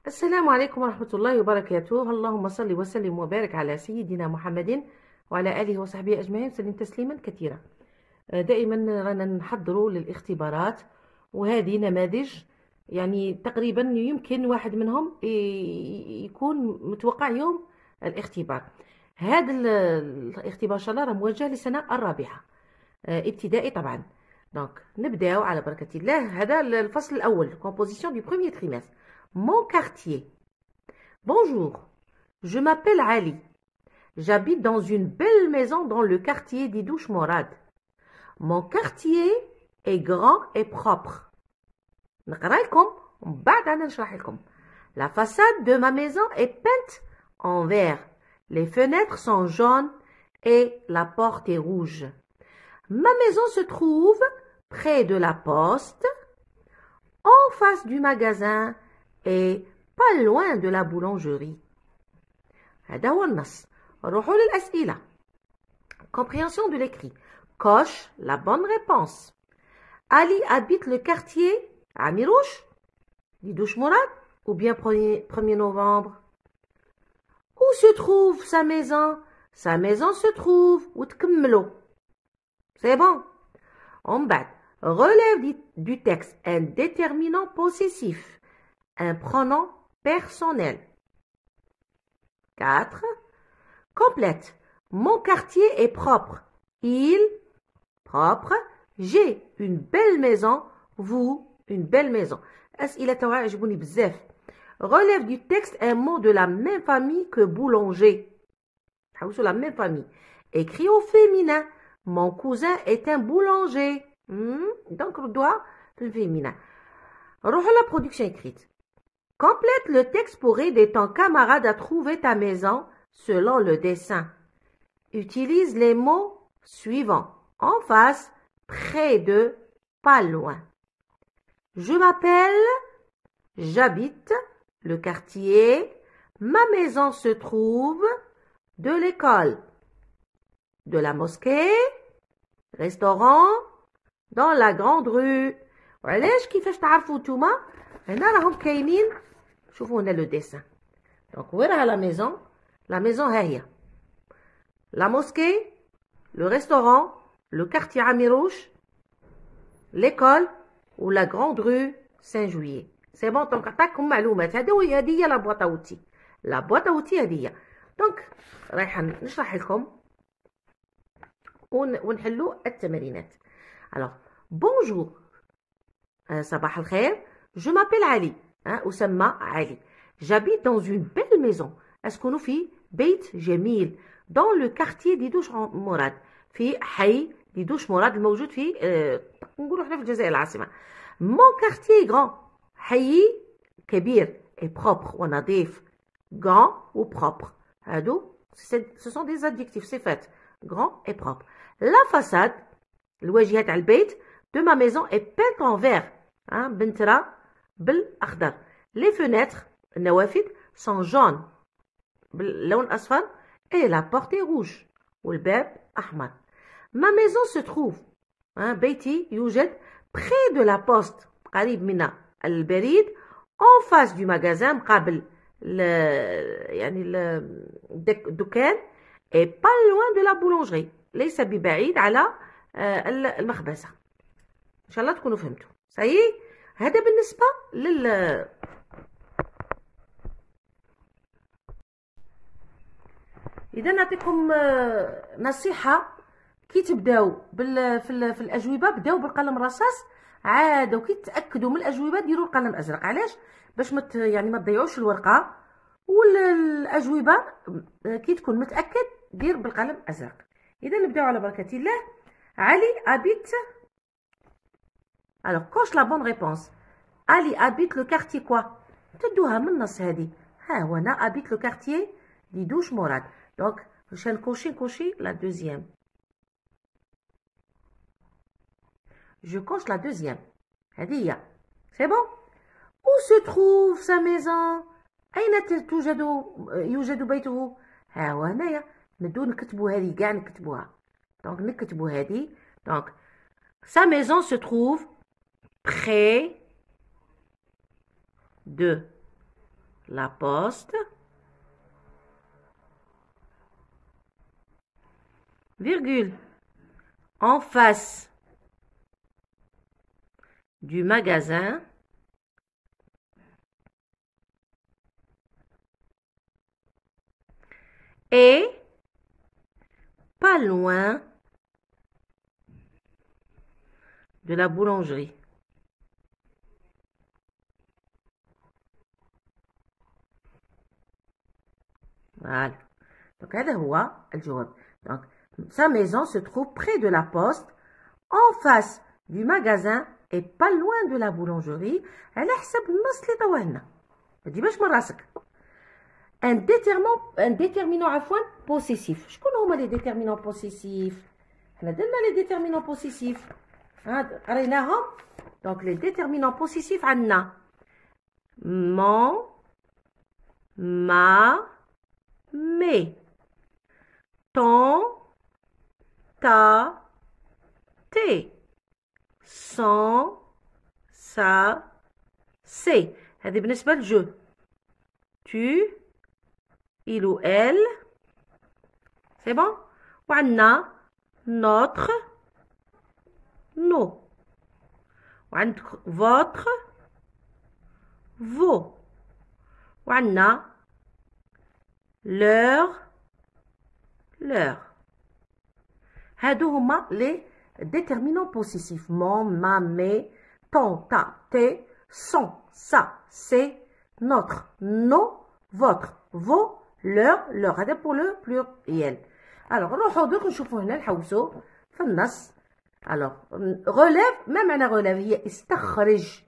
السلام عليكم ورحمة الله وبركاته. اللهم صل وسلم وبارك على سيدنا محمد وعلى آله وصحبه أجمعين، سلم تسليما كثيرا. دائما رانا نحضروا للاختبارات، وهذه نماذج يعني تقريبا يمكن واحد منهم يكون متوقع يوم الاختبار. هذا الاختبار إن شاء الله راه موجه للسنة الرابعة ابتدائي طبعا. دونك نبداو على بركة الله. هذا الفصل الأول، composition du premier trimestre. Mon quartier. Bonjour, je m'appelle Ali. J'habite dans une belle maison dans le quartier d'Idouche Morad. Mon quartier est grand et propre. نقرا لكم ومن بعد أنا نشرح لكم. La façade de ma maison est peinte en vert. Les fenêtres sont jaunes et la porte est rouge. Ma maison se trouve près de la poste, en face du magasin et pas loin de la boulangerie. هذا هو النص. روحوا للأسئلة. Compréhension de l'écrit. Coche la bonne réponse. Ali habite le quartier Amirouche, d'Idouche Morad, ou bien 1er novembre. Où se trouve sa maison? Sa maison se trouve وتكملوا. C'est bon. En bas, relève du texte un déterminant possessif, un pronom personnel. 4. Complète. Mon quartier est propre. Il, propre. J'ai une belle maison. Vous, une belle maison. أسئلة تعجبني بزاف. Relève du texte un mot de la même famille que boulanger. حوسوا la même famille. Écrit au féminin. Mon cousin est un boulanger. Donc, le doigt في féminin. روحوا la production écrite. Complète le texte pour aider ton camarade à trouver ta maison selon le dessin. Utilise les mots suivants. En face, près de, pas loin. Je m'appelle, j'habite, le quartier, ma maison se trouve, de l'école, de la mosquée, restaurant, dans la grande rue. وعلاش كيفاش تعرفوا نتوما هنا راهم كاينين. شوفوا هنا لو ديسان. دونك وين راها لا ميزون؟ لا ميزون ها هي. لا موسكي، لو ريستورون، لو كارتي عميروش، ليكول ولا غراند رو سان جويي. سي بون. دونك عطاكم معلومات. هذه هي لا بواط اوتي. لا بواط اوتي هذه هي. دونك رايحه نشرح لكم ونحلوا التمارينات. الوغ بونجور، صباح الخير. Je m'appelle Ali. أسمى علي. J'habite dans une belle maison. أسكن في بيت جميل. Dans le quartier d'Idouche Morad. في حي d'Idouche Morad الموجود في نقولوا احنا في الجزائر العاصمة. Mon quartier est grand. حي كبير et propre ونظيف. Grand ou propre. هادو ce sont des adjectifs صفات. Grand et propre. La façade الواجهة تاع البيت de ma maison est peinte en vert. بنترة بالأخضر. Les fenêtres النوافذ sont jaunes باللون أصفر et la porte est rouge والباب أحمر. Ma maison se trouve بيتي يوجد près de la poste قريب من البريد. en face du magasin مقابل يعني الدكان et pas loin de la boulangerie ليس ببعيد على المخبزة. إن شاء الله تكونوا فهمتوا. صحيح. هذا بالنسبة إذا نعطيكم نصيحة كي تبداو في الأجوبة بداو بالقلم الرصاص عاد، وكي تتأكدوا من الأجوبة ديروا القلم أزرق. علاش؟ باش ما تضيعوش الورقة. والأجوبة كي تكون متأكد دير بالقلم أزرق. إذا نبداو على بركة الله. علي habite. Alors, coche la bonne réponse. Ali habite le quartier quoi? تدوها من النص هذه. ها هو أنا habite le quartier d'Idouche Morad. Donc, je vais cocher la deuxième. Je coche la deuxième. هذه هي. C'est bon? Où se trouve sa maison? أين يوجد بيته؟ ها هو هنايا. ندو نكتبوا هذه كاع نكتبوها. Donc, نكتبوا هذه. Donc, sa maison se trouve près de la poste, virgule, en face du magasin, et pas loin de la boulangerie. Voilà. Donc, هذا هو الجواب. Donc, sa maison se trouve près de la poste, en face du magasin et pas loin de la boulangerie. على حسب النص اللي طواه لنا. ما تجيبهاش من راسك. un déterminant عفوا possessif. شكون هما les déterminants possessifs؟ حنا درنا les déterminants possessifs. قريناهم. Donc, les déterminants possessifs عندنا mon, ma, mes, ton, ta, tes, son, sa, c'est. هذه بالنسبة للجو. Tu, il ou elle. C'est bon? وعندنا notre, nos. وعندك votre, vos. وعندنا leur, هادو هما les déterminants possessifs. Mon, ma, mes, ton, ta, tes, son, sa, c'est, notre, nos, votre, vos, leur. هذا pour le pluriel. Alors نروحو دوك نشوفو هنا نحوسو في النص. Alors relève، ما معنى relève؟ هي استخرج.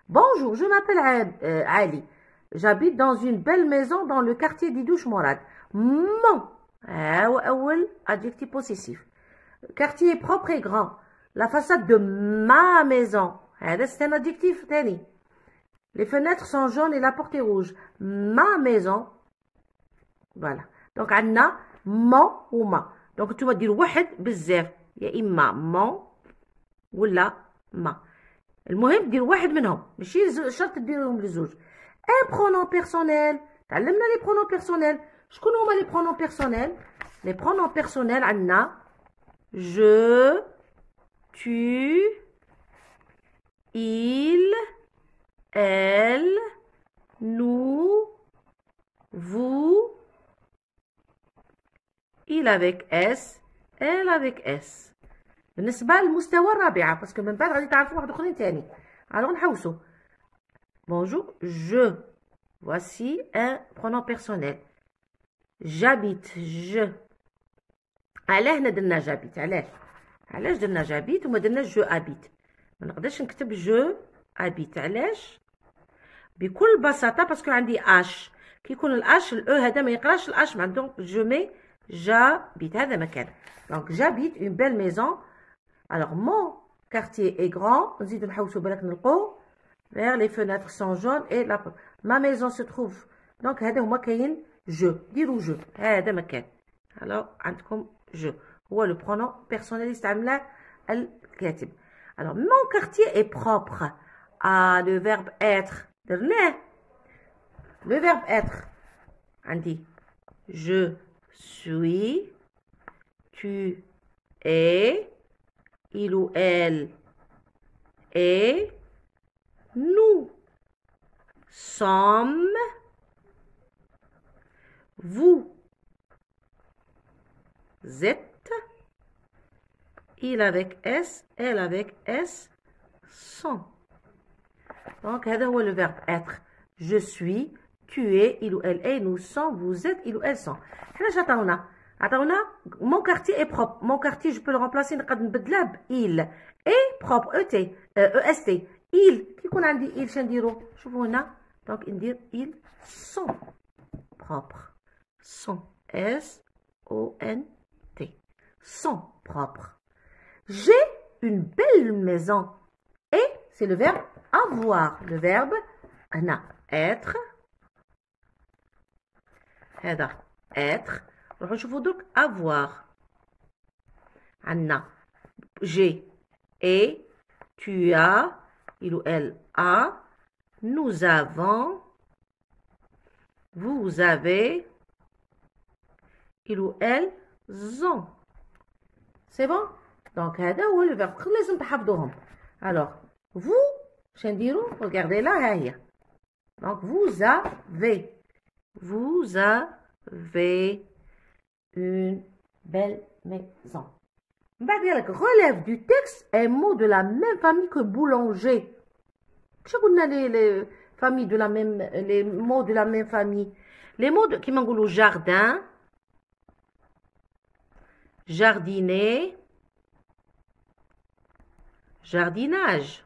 Bonjour, je m'appelle Ali. J'habite dans une belle maison dans le quartier d'Idouche Morad. Mon, أول adjectif possessif. Quartier est propre et grand. La façade de ma maison. C'est un adjectif تاني. Les fenêtres sont jaunes et la porte est rouge. Ma maison. Voilà. Donc عندنا mon ou ma. Donc نتوما ديروا واحد بزاف، يا إما mon ولا ma. المهم ديروا واحد منهم، ماشي شرط ديروهم لزوج. Un pronom personnel. تعلمنا les pronoms personnels. شكون هما les pronoms personnels؟ les pronoms personnels عندنا je, tu, il, elle, nous, vous, il avec S, elle avec S. بالنسبة للمستوى الرابعة، باسكو من بعد غادي تعرفوا واحد اخرين تاني. alors نحوسو. Bonjour, je. Voici un pronom personnel. J'habite, je. علاه هنا درنا جابيت؟ علاش درنا جابيت وما درناش جو ابيت؟ ما نقدرش نكتب جو ابيت. علاش؟ بكل بساطه باسكو عندي اش. كي يكون الاش الاو هذا ما يقراش الاش مع دونك جو مي جابيت. هذا مكان. دونك جابيت اون بيل ميزون. alors mon quartier est grand. نزيدو نحوسو بالك نلقو vers les fenêtres sont jaunes et ma maison se trouve. donc هذا هما كاين جو. ديروا جو. هذا مكان. alors عندكم je هو le pronom personnel يستعمله الكاتب. alors mon quartier est propre. le verbe être درناه. le verbe être عندي je suis, tu es, il ou elle est, nous sommes, vous êtes, il avec S, elle avec S, sont. Donc, هذا هو le verbe être. Je suis, tu es, il ou elle est, nous sommes, vous êtes, il ou elles sont. حناش عطاونا mon quartier est propre. mon quartier je peux le remplacer نقدر نبدلها ب il est propre est il كي يكون عندي il شنديرو؟ شوفوا هنا دونك ندير ils sont propres. sont S O N T sont propres. j'ai une belle maison. et c'est le verbe avoir. le verbe هنا être. هذا être. نروحو نشوفو دوك avoir. عندنا j'ai et, tu as, il ou elle a, nous avons, vous avez, il ou elles ont. C'est bon? Donc هذا هو le verbe لازم تحفظوهم. Alors vous شنديرو regardez là ها هي. Donc vous avez une belle maison. Relève du texte un mot de la même famille que boulanger. Qu'est-ce qu'on a les familles de la même, les mots de la même famille? Les mots qui m'ont jardin, jardiner, jardinage.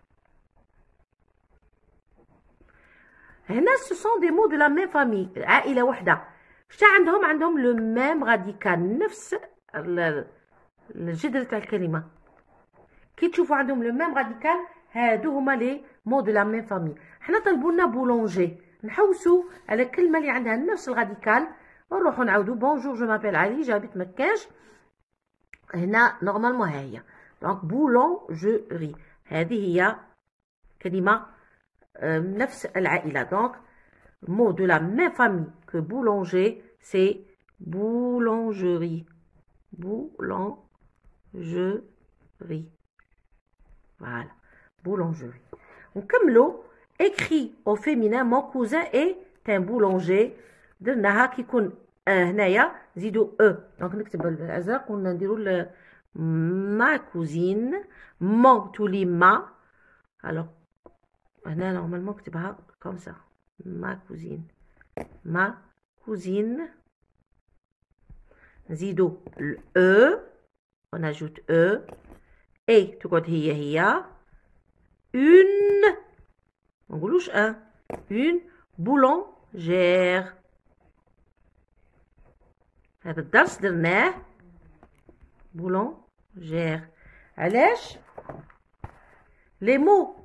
هنا ce sont des mots de la même famille. عائلة واحدة. شتا عندهم le même radical. نفس الجذر تاع الكلمة. كي تشوفوا عندهم le même radical هادو هما لي mots de la même famille. حنا طلبوا لنا بولونجي. نحوسوا على كلمة اللي عندها نفس الراديكال ونروحوا نعاودوا بونجور جو مابيل علي جابت مكاش. هنا نورمالمون ها هي. دونك بولونجيري. هذه هي كلمة نفس العائلة. Donc mot de la même famille que boulanger, c'est boulangerie. Boulangerie. Voilà. Boulangerie. ونكملوا écrit au féminin mon cousin est un boulanger. درناها كي يكون هنايا نزيدوا دونك نكتب بالازرق ونديروا ma cousine. mon تولي ما. alors هنا normalement نكتبها comme ça. ma cousine. نزيدو on ajoute et تقعد هي une ما نقولوش une boulangère. هذا الدرس درناه boulangère. علاش les mots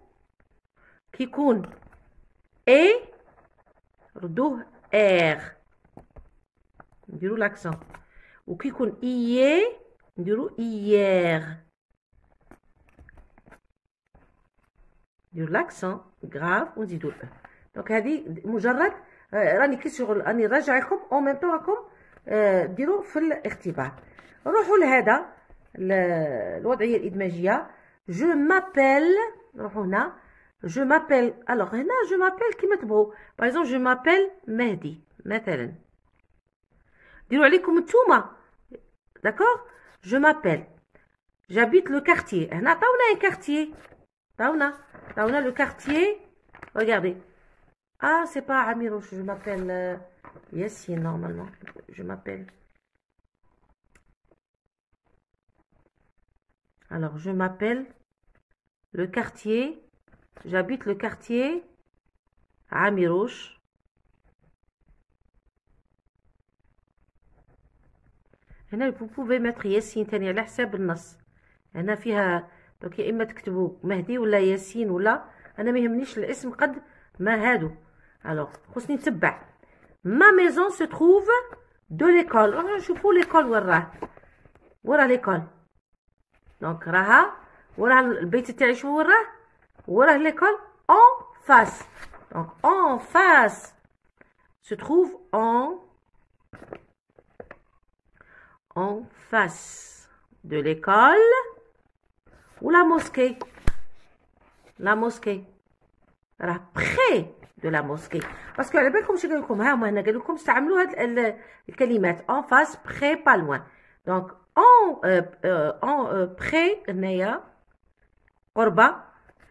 qui يكون et ردوه ر نديرو l'accent وكي يكون اي نديرو hier. نديرو l'accent grave ونزيدو ال. دونك هذه مجرد راني كي شغل راني نراجع لكم او ميم طون راكم ديروا في الاختبار. نروحوا لهذا الوضعيه الادماجيه. je m'appelle. نروحوا هنا je m'appelle. alors هنا je m'appelle كيما تبغوا. par exemple je m'appelle مهدي مثلا. ديروا عليكم نتوما. d'accord. je m'appelle. j'habite le quartier. هنا عطاونا un quartier. عطاونا le quartier. regardez. ah c'est pas Amirouche. je m'appelle Yassine normalement. je m'appelle. alors je m'appelle le quartier. j'habite le quartier Amirouche. هنا vous pouvez mettre ياسين تاني على حساب النص. هنا فيها دونك يا اما تكتبوا مهدي ولا ياسين ولا انا ما يهمنيش الاسم قد ما هادو. الوغ خصني نتبع. ما ميزون se trouve de l'école. نشوفوا l'école وين راه. وراه l'école. دونك راها وراه البيت تاعي شنو وين راه. وراه l'école en face. donc en face se trouve en face de l'école ou la mosquée. la mosquée راه près de la mosquée. باسكو على بالكم شنو قال لكم ها هما هنا قال لكم استعملوا هاد الكلمات en face près pas loin. donc en près هنايا قربة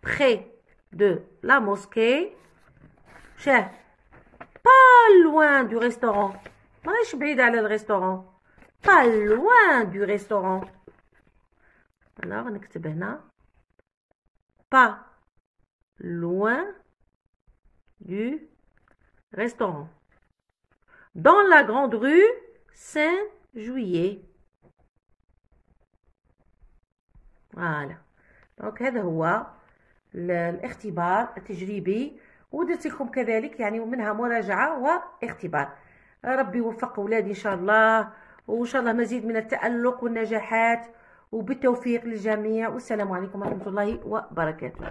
près de la mosquée. شاه pas loin du restaurant. ماهيش بعيدة على الريستورون. pas loin du restaurant. alors نكتب هنا pas loin du restaurant. dans la grande rue Saint-Juillet. voilà. donc هذا هو الاختبار التجريبي ودرت لكم كذلك يعني منها مراجعة واختبار. ربي يوفق أولادي إن شاء الله وإن شاء الله مزيد من التألق والنجاحات وبالتوفيق للجميع. والسلام عليكم ورحمة الله وبركاته.